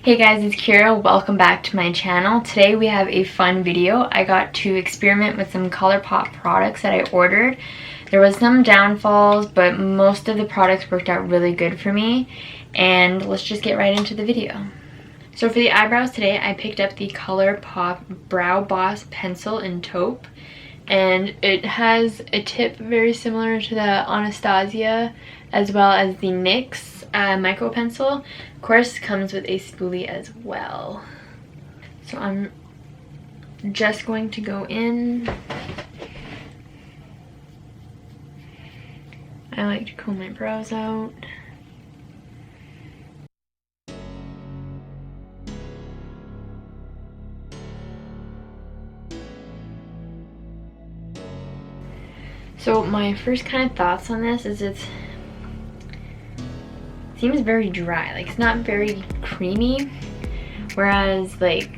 Hey guys, it's Kira. Welcome back to my channel. Today we have a fun video. I got to experiment with some Colourpop products that I ordered. There was some downfalls, but most of the products worked out really good for me. And let's just get right into the video. So for the eyebrows today, I picked up the Colourpop Brow Boss Pencil in Taupe. And it has a tip very similar to the Anastasia, as well as the NYX micro pencil. Of course, comes with a spoolie as well. So I'm just going to go in. I like to comb my brows out. So my first kind of thoughts on this is it seems very dry. Like, it's not very creamy, whereas like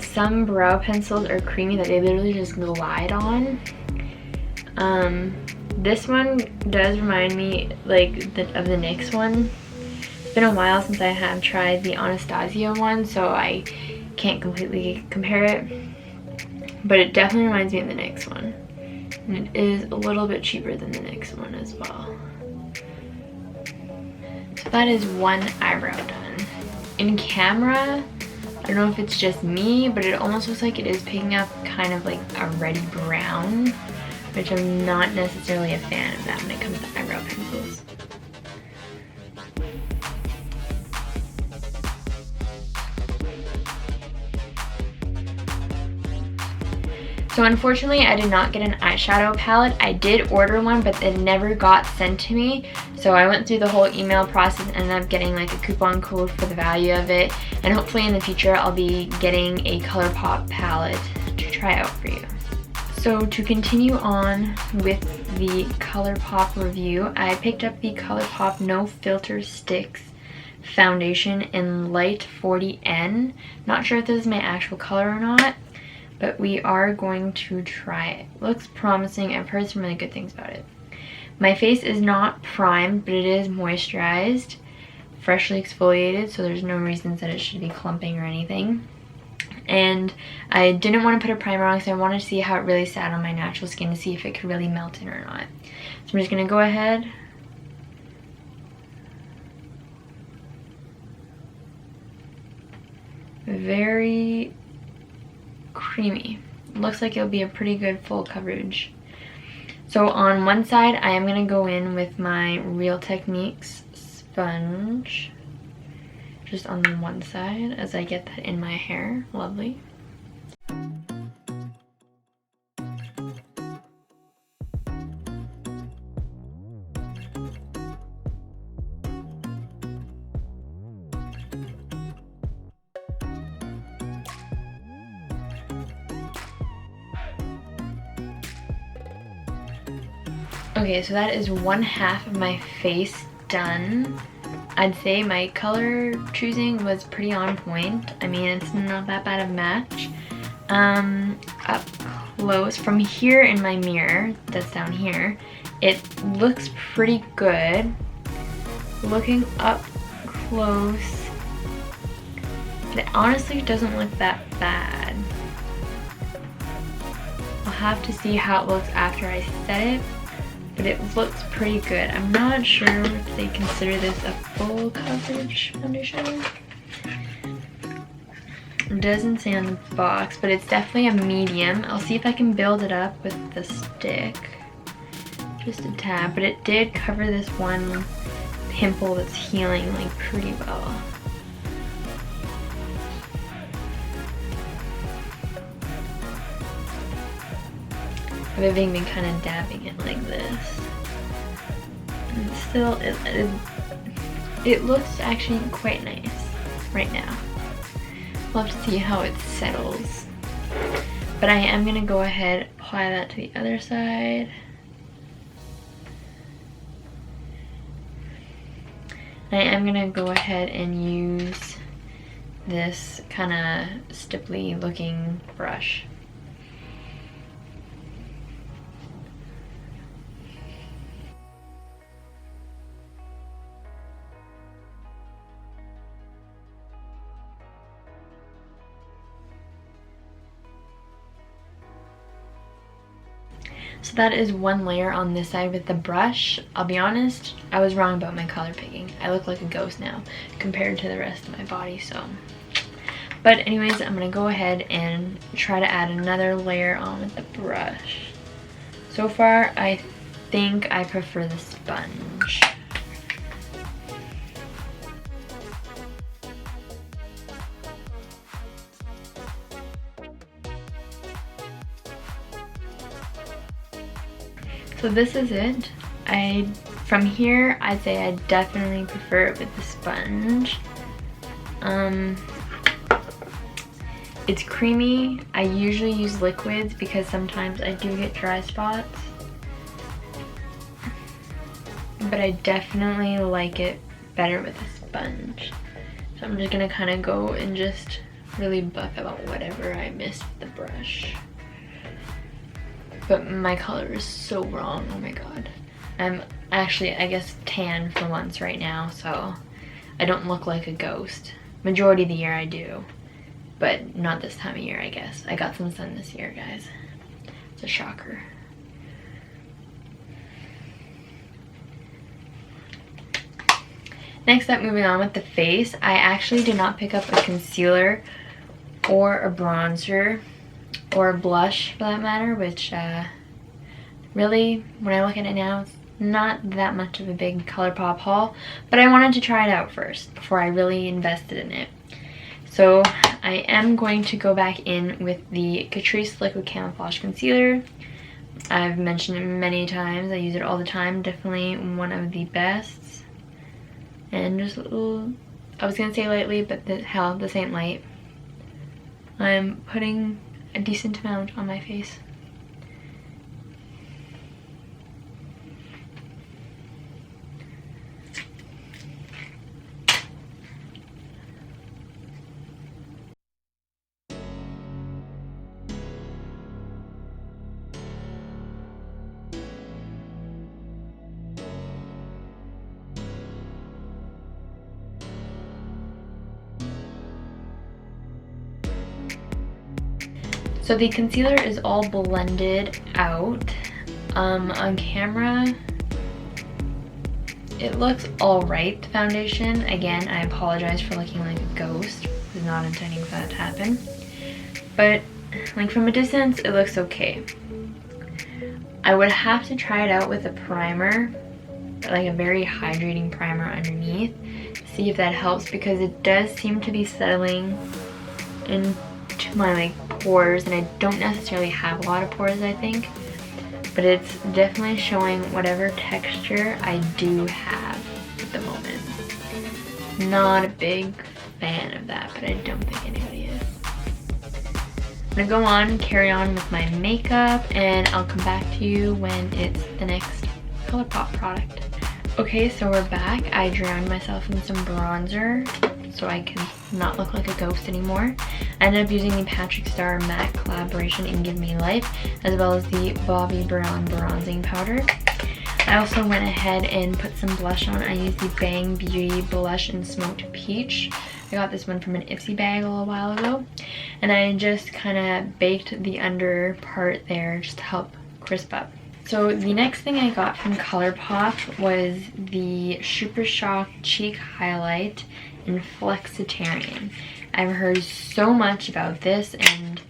some brow pencils are creamy that they literally just glide on. This one does remind me like of the NYX one. It's been a while since I have tried the Anastasia one, so I can't completely compare it, but it definitely reminds me of the NYX one. And it is a little bit cheaper than the NYX one as well. So that is one eyebrow done. In camera, I don't know if it's just me, but it almost looks like it is picking up kind of like a reddy brown, which I'm not necessarily a fan of that when it comes to eyebrow pencils. So unfortunately, I did not get an eyeshadow palette. I did order one, but it never got sent to me. So I went through the whole email process and ended up getting like a coupon code for the value of it. And hopefully in the future, I'll be getting a Colourpop palette to try out for you. So to continue on with the Colourpop review, I picked up the Colourpop No Filter Sticks foundation in Light 40N. Not sure if this is my actual color or not, but we are going to try it. Looks promising. I've heard some really good things about it. My face is not primed, but it is moisturized, freshly exfoliated, so there's no reasons that it should be clumping or anything. And I didn't want to put a primer on because I wanted to see how it really sat on my natural skin to see if it could really melt in or not. So I'm just going to go ahead. Very creamy. Looks like it'll be a pretty good full coverage. So on one side, I am going to go in with my Real Techniques sponge. Just on the one side as I get that in my hair. Lovely. Okay, so that is one half of my face done. I'd say my color choosing was pretty on point. I mean, it's not that bad of a match. Up close, from here in my mirror, that's down here, it looks pretty good. Looking up close, it honestly doesn't look that bad. I'll have to see how it looks after I set it, but it looks pretty good. I'm not sure if they consider this a full coverage foundation. It doesn't say on the box, but it's definitely a medium. I'll see if I can build it up with the stick. Just a tad, but it did cover this one pimple that's healing like pretty well. I've been kind of dabbing it like this. And still, it looks actually quite nice right now. We'll have to see how it settles. But I am going to go ahead, apply that to the other side. I am going to go ahead and use this kind of stipply looking brush. So that is one layer on this side with the brush. I'll be honest, I was wrong about my color picking. I look like a ghost now compared to the rest of my body, so. But anyways, I'm gonna go ahead and try to add another layer on with the brush. So far, I think I prefer the sponge. So this is it. From here, I'd say I definitely prefer it with the sponge. It's creamy. I usually use liquids because sometimes I do get dry spots. But I definitely like it better with a sponge. So I'm just gonna kind of go and just really buff out whatever I missed with the brush. But my color is so wrong, oh my god. I'm actually, I guess, tan for once right now, so I don't look like a ghost. Majority of the year I do, but not this time of year, I guess. I got some sun this year, guys. It's a shocker. Next up, moving on with the face, I actually did not pick up a concealer or a bronzer or a blush for that matter, which really, when I look at it now, it's not that much of a big Colourpop haul, but I wanted to try it out first before I really invested in it. So I am going to go back in with the Catrice Liquid Camouflage Concealer. I've mentioned it many times, I use it all the time, definitely one of the best. And just a little, I was gonna say lightly, but hell, this ain't light. I'm putting a decent amount on my face. So the concealer is all blended out. On camera, it looks all right, the foundation. Again, I apologize for looking like a ghost. I was not intending for that to happen. But like from a distance, it looks okay. I would have to try it out with a primer, like a very hydrating primer underneath, see if that helps, because it does seem to be settling into my like pores, and I don't necessarily have a lot of pores, I think, but it's definitely showing whatever texture I do have at the moment. Not a big fan of that, but I don't think anybody is. I'm gonna go on, carry on with my makeup, and I'll come back to you when it's the next Colourpop product. Okay, so we're back. I drowned myself in some bronzer so I can not look like a ghost anymore. I ended up using the Patrick Star Matte Collaboration in Give Me Life, as well as the Bobbi Brown Bronzing Powder. I also went ahead and put some blush on. I used the Bang Beauty Blush in Smoked Peach. I got this one from an Ipsy bag a little while ago. And I just kind of baked the under part there just to help crisp up. So the next thing I got from Colourpop was the Super Shock Cheek Highlight in Flexitarian. I've heard so much about this, and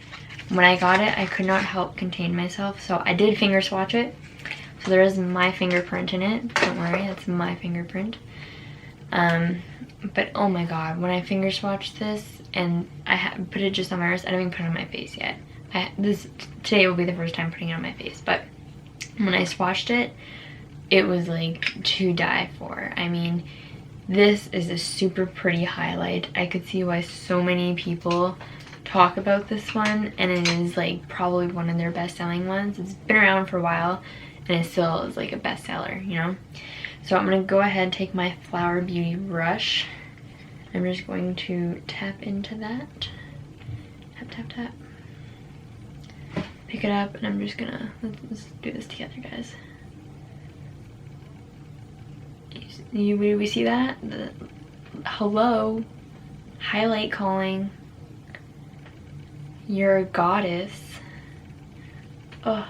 when I got it, I could not help contain myself. So I did finger swatch it. So there is my fingerprint in it. Don't worry, that's my fingerprint. But oh my god, when I finger swatched this, and I put it just on my wrist, I don't even put it on my face yet. Today will be the first time putting it on my face, but when I swatched it, it was like to die for. I mean, this is a super pretty highlight. I could see why so many people talk about this one, and it is like probably one of their best-selling ones. It's been around for a while, and it still is like a bestseller, you know? So I'm gonna go ahead and take my Flower Beauty brush. I'm just going to tap into that. Tap, tap, tap. Pick it up, and I'm just gonna, let's do this together, guys. We see that? Hello, highlight calling. You're a goddess. Oh,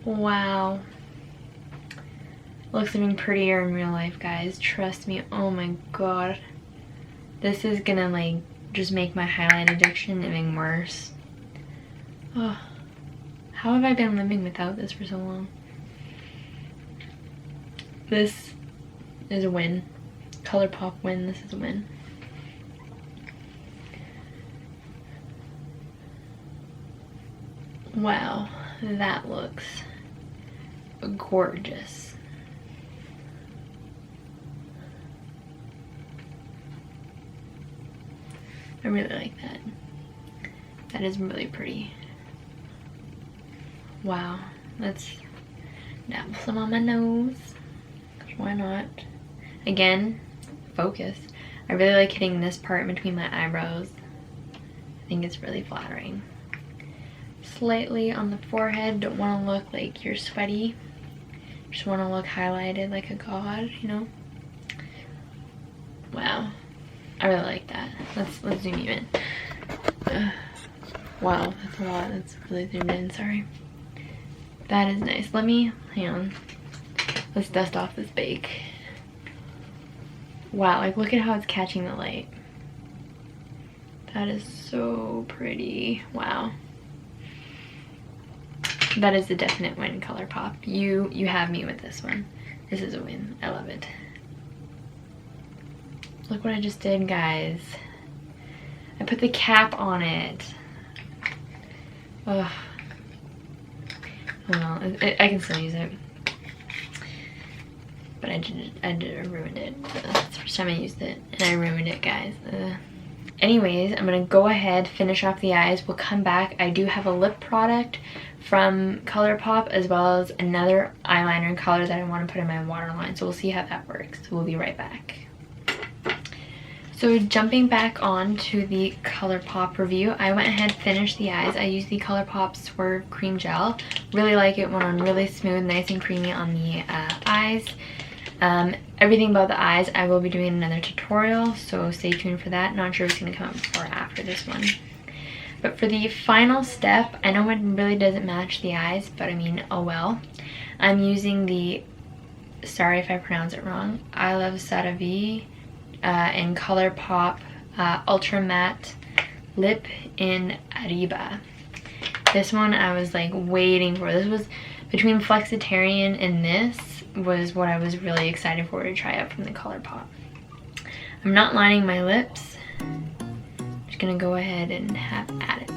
Wow. Looks even prettier in real life, guys. Trust me. Oh my god. This is gonna like just make my highlight addiction even worse. Oh, how have I been living without this for so long? This is a win. Colourpop win. This is a win. Wow, that looks gorgeous. I really like that. That is really pretty. Wow, let's dab some on my nose. Why not? Again, focus. I really like hitting this part between my eyebrows. I think it's really flattering. Slightly on the forehead. Don't want to look like you're sweaty. Just want to look highlighted like a god, you know? Wow. I really like that. Let's zoom you in. Wow, that's a lot. That's really zoomed in, sorry. That is nice. Let me, hang on. Let's dust off this bake. Wow, like look at how it's catching the light. That is so pretty. Wow. That is a definite win, Colourpop. You have me with this one. This is a win. I love it. Look what I just did, guys. I put the cap on it. Ugh. Well, I can still use it. But I ruined it. That's the first time I used it. And I ruined it, guys. Anyways, I'm gonna go ahead, finish off the eyes. We'll come back. I do have a lip product from Colourpop as well as another eyeliner color that I want to put in my waterline. So we'll see how that works. We'll be right back. So jumping back on to the Colourpop review, I went ahead and finished the eyes. I used the Colourpop Swerve Cream Gel. Really like it, went on really smooth, nice and creamy on the eyes. Everything about the eyes, I will be doing another tutorial, so stay tuned for that. Not sure if it's going to come out before or after this one. But for the final step, I know it really doesn't match the eyes, but I mean, oh well. I'm using the, sorry if I pronounce it wrong, I Love Saravi in Colourpop Ultra Matte Lip in Arriba. This one I was like waiting for. This was between Flexitarian and this was what I was really excited for to try out from the Colourpop. I'm not lining my lips. I'm just gonna go ahead and have at it.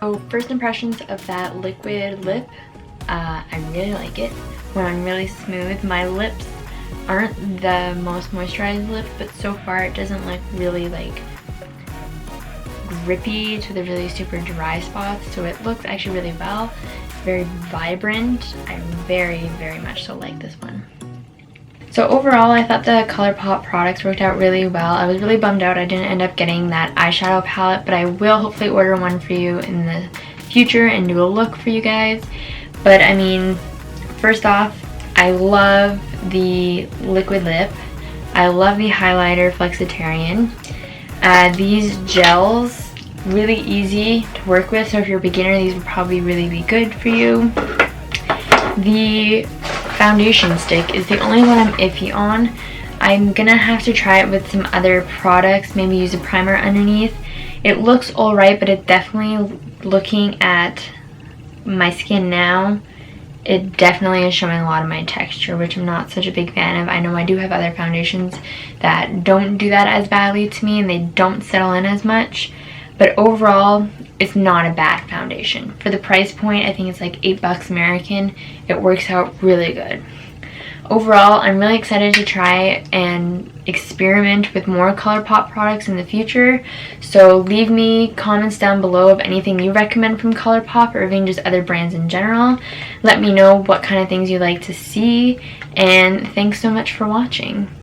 So first impressions of that liquid lip, I really like it. Went on really smooth. My lips aren't the most moisturized lips, but so far it doesn't look really like grippy to the really super dry spots. So it looks actually really well. Very vibrant. I very, very much so like this one. So overall, I thought the Colourpop products worked out really well. I was really bummed out I didn't end up getting that eyeshadow palette, but I will hopefully order one for you in the future and do a look for you guys. But I mean, first off, I love the liquid lip. I love the highlighter Flexitarian. These gels, really easy to work with, so if you're a beginner, these would probably really be good for you. The foundation stick is the only one I'm iffy on. I'm gonna have to try it with some other products, maybe use a primer underneath. It looks alright, but it definitely, looking at my skin now, it definitely is showing a lot of my texture, which I'm not such a big fan of. I know I do have other foundations that don't do that as badly to me and they don't settle in as much, but overall it's not a bad foundation. For the price point, I think it's like $8 American. It works out really good. overall, I'm really excited to try and experiment with more Colourpop products in the future. So leave me comments down below of anything you recommend from Colourpop, or even just other brands in general. Let me know what kind of things you'd like to see, and thanks so much for watching.